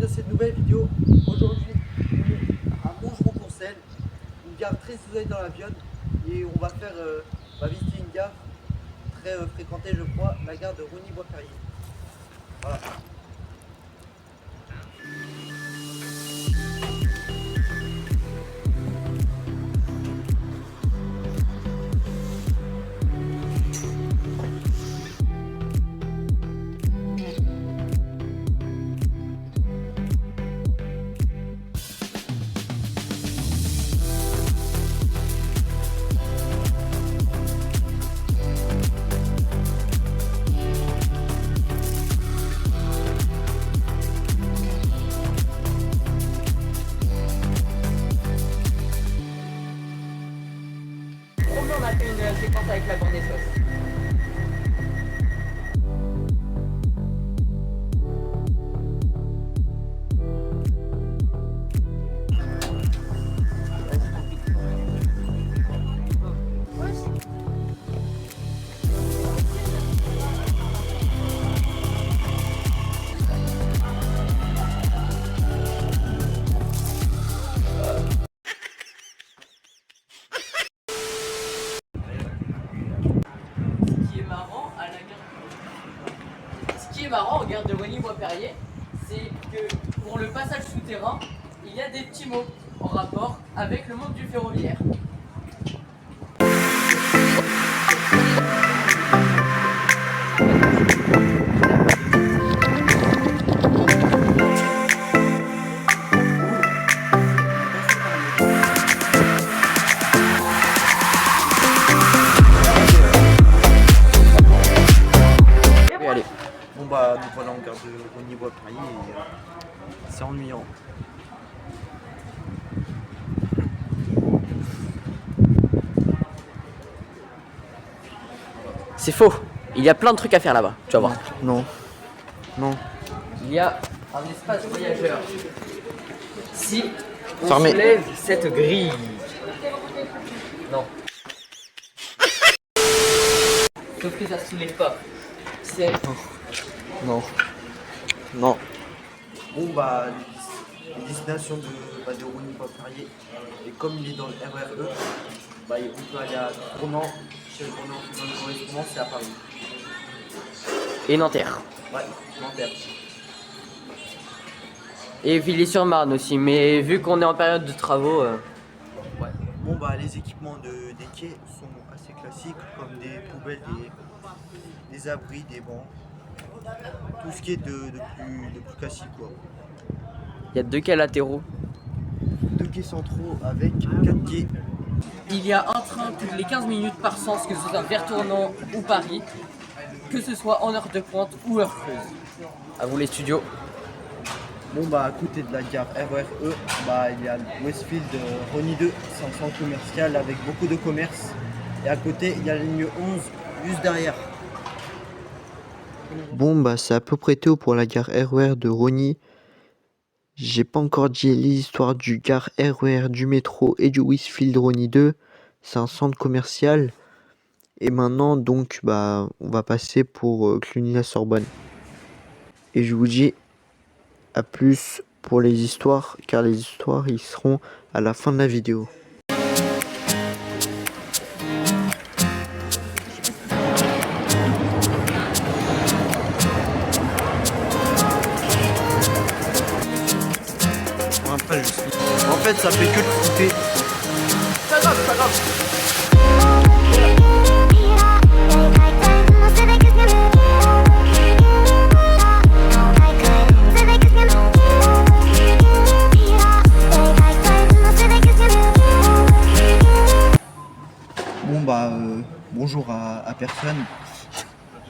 de cette nouvelle vidéo. Aujourd'hui, on est à Montgeron-Courcelles, une gare très isolée dans la Viosne, et on va visiter une gare très fréquentée, je crois, la gare de Rosny-Bois-Perrier. Voilà. On a fait une séquence avec la bande des sauces. Ce qui est marrant en gare de Rosny-Bois-Perrier, c'est que pour le passage souterrain, il y a des petits mots en rapport avec le monde du ferroviaire. Bon bah nous voilà en gare de Rosny-Bois-Perrier et c'est ennuyant. C'est faux, il y a plein de trucs à faire là-bas, tu vas voir. Non. Non. Il y a un espace voyageur. Si on Fermé. soulève cette grille. Non. Sauf que ça se soulève pas. C'est... Non. Non. Bon bah les destinations de Rosny-Bois-Perrier, et comme il est dans le RERE, bah on peut aller à Tournant, chez le Tournant, dans le correspondant, c'est à Paris. Et Nanterre. Ouais, Nanterre. Et Villiers-sur-Marne aussi, mais vu qu'on est en période de travaux... Ouais. Bon bah les équipements des quais sont assez classiques, comme des poubelles, des abris, des bancs, tout ce qui est de plus classique quoi. Il y a 2 quais latéraux. 2 quais centraux avec 4 quais. Il y a un train toutes les 15 minutes par sens, que ce soit vers Tournant ou Paris, que ce soit en heure de pointe ou heure creuse. À vous les studios. Bon bah à côté de la gare RERE, bah il y a Westfield Rosny 2, c'est un centre commercial avec beaucoup de commerces. Et à côté il y a la ligne 11 juste derrière. Bon bah c'est à peu près tout pour la gare RER de Rosny. J'ai pas encore dit l'histoire du gare RER, du métro et du Westfield Rosny 2. C'est un centre commercial. Et maintenant donc bah on va passer pour Cluny-la-Sorbonne. Et je vous dis à plus pour les histoires, car les histoires ils seront à la fin de la vidéo. En fait ça fait que de couper. Pas grave, pas grave. Bon bah bonjour à personne.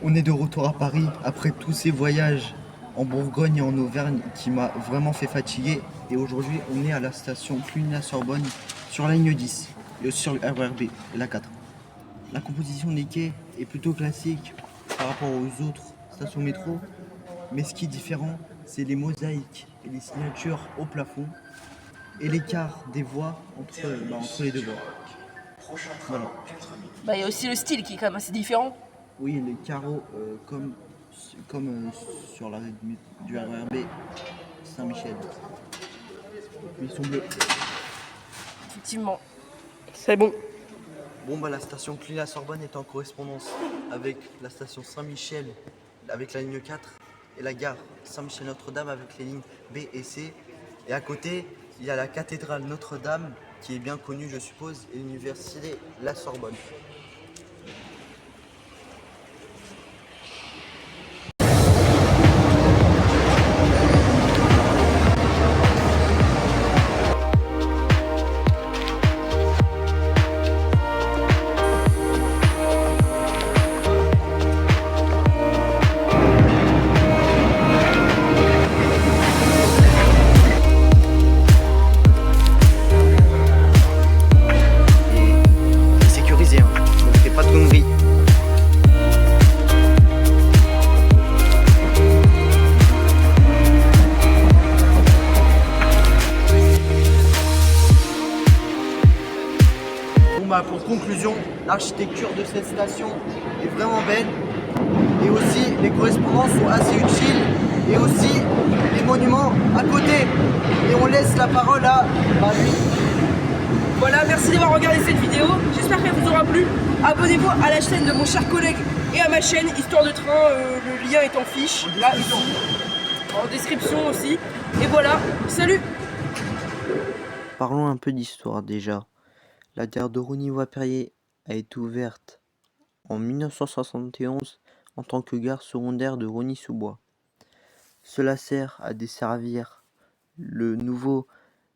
On est de retour à Paris après tous ces voyages en Bourgogne et en Auvergne qui m'a vraiment fait fatiguer. Et aujourd'hui on est à la station Cluny-la-Sorbonne sur la ligne 10 et aussi sur le RERB et la 4. La composition des quais est plutôt classique par rapport aux autres stations métro. Mais ce qui est différent, c'est les mosaïques et les signatures au plafond et l'écart des voies entre les deux voies. Voilà. Bah, il y a aussi le style qui est quand même assez différent. Oui, les carreaux comme sur l'arrêt du RERB, Saint-Michel. Ils sont bleus. Effectivement. C'est bon. Bon bah la station Cluny-la-Sorbonne est en correspondance avec la station Saint-Michel avec la ligne 4 et la gare Saint-Michel-Notre-Dame avec les lignes B et C. Et à côté, il y a la cathédrale Notre-Dame qui est bien connue je suppose et l'université La Sorbonne. Sécurisé, hein. Donc fais pas de conneries. Bon bah pour conclusion, l'architecture de cette station est vraiment belle et aussi les correspondances sont assez utiles et aussi les monuments à côté. Et on laisse la parole à lui. Voilà, merci d'avoir regardé cette vidéo. J'espère qu'elle vous aura plu. Abonnez-vous à la chaîne de mon cher collègue et à ma chaîne Histoire de train. Le lien est en fiche, là, ici. En description aussi. Et voilà, salut! Parlons un peu d'histoire déjà. La gare de Rosny-Voie-Perrier a été ouverte en 1971 en tant que gare secondaire de Rosny-sous-Bois. Cela sert à desservir le nouveau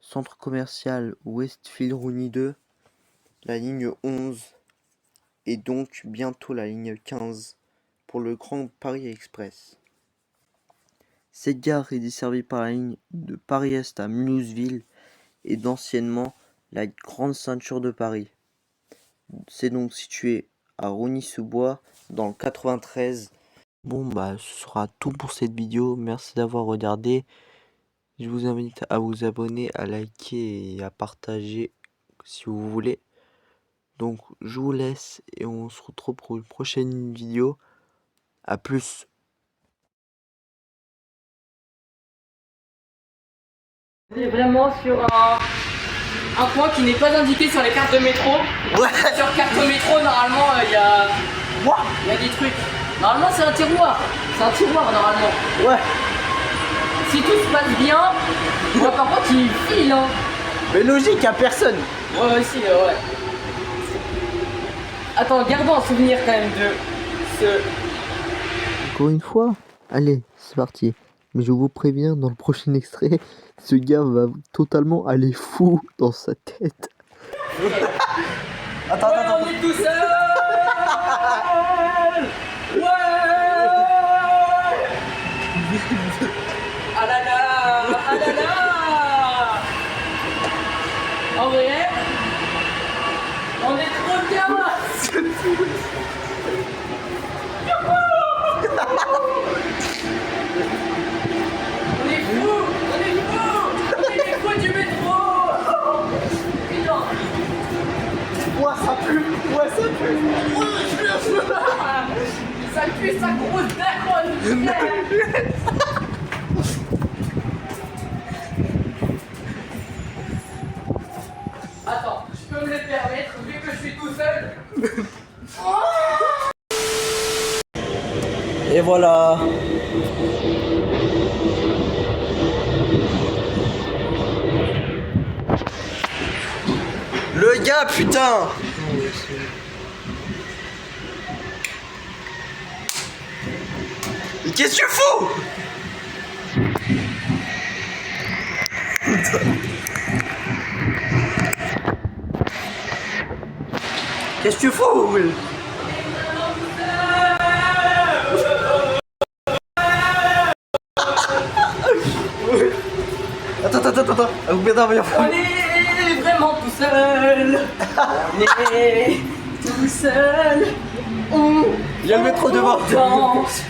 centre commercial Westfield Rosny 2, la ligne 11 et donc bientôt la ligne 15 pour le Grand Paris Express. Cette gare est desservie par la ligne de Paris-Est à Mulhouseville et d'anciennement la Grande Ceinture de Paris. C'est donc situé à Rosny-sous-Bois dans le 93. Bon bah ce sera tout pour cette vidéo, merci d'avoir regardé. Je vous invite à vous abonner, à liker et à partager si vous voulez. Donc je vous laisse et on se retrouve pour une prochaine vidéo. A plus. On est vraiment sur un point qui n'est pas indiqué sur les cartes de métro. Ouais. Sur carte métro, normalement, il y a des trucs. Normalement, c'est un tiroir. C'est un tiroir, normalement. Ouais. Si tout se passe bien, moi, par contre, il file. Hein. Mais logique, y'a personne. Ouais, aussi, ouais. Attends, gardons un souvenir quand même de ce. Encore une fois, allez, c'est parti. Mais je vous préviens, dans le prochain extrait, ce gars va totalement aller fou dans sa tête. Attends, Ouais, attends, on est tout seul. Ouais. Ah là là, ah là là. En vrai, on est trop bien. On est fous, on est fous, on est les fous du métro. Putain. Ouais, ça pue. Ouais, ça pue. Ça pue sa grosse daronne. Attends, je peux me le permettre vu que je suis tout seul. Et voilà. Le gars, putain. Mais qu'est-ce que tu fous? Qu'est-ce que tu fous, Will? Attends. On est vraiment tout seul. On est tout seul. Il y a le métro devant. danse.